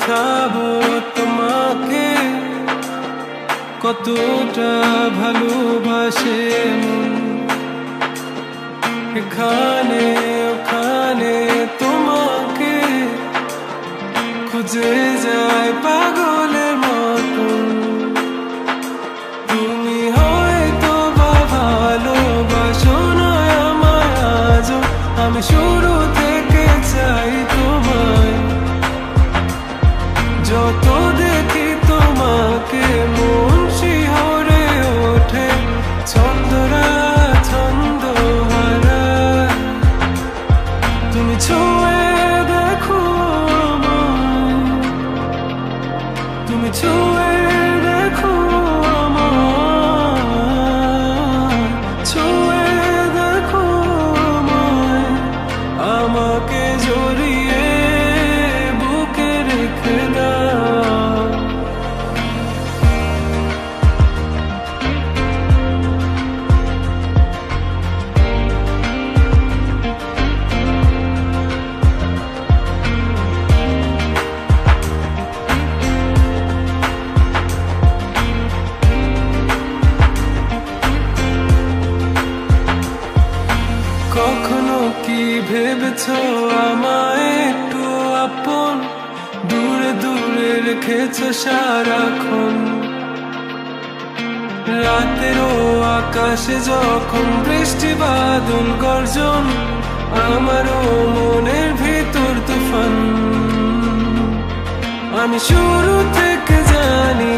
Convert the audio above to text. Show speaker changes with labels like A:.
A: বোঝাবো তোমাকে কতটা ভালোবাসে মন। এখানে ওখানে তোমাকে খুঁজে যায় পাগলের মতন। তুমি হয়তো বা ভালোবাসো না আমায় আজও, আমি শুরু থেকে চাই তোমায়। যত দেখি তোমাকে মন শিহরে ওঠে, ছন্দরা ছন্দ হারায়। তুমি ছুঁয়ে দেখো আমায়, তুমি ছুঁয়ে দেখো আমায়, ছুঁয়ে দেখো আমায়। আমাকে জড়িয়ে বুকে রেখে দাও। কখনো কি ভেবেছো আমায় একটু আপন, দূরে দূরে রেখেছো সারাক্ষণ। রাতেরও আকাশে যখন বৃষ্টি বাদল গর্জন, আমারও মনের ভিতর তুফান। আমি শুরু থেকে জানি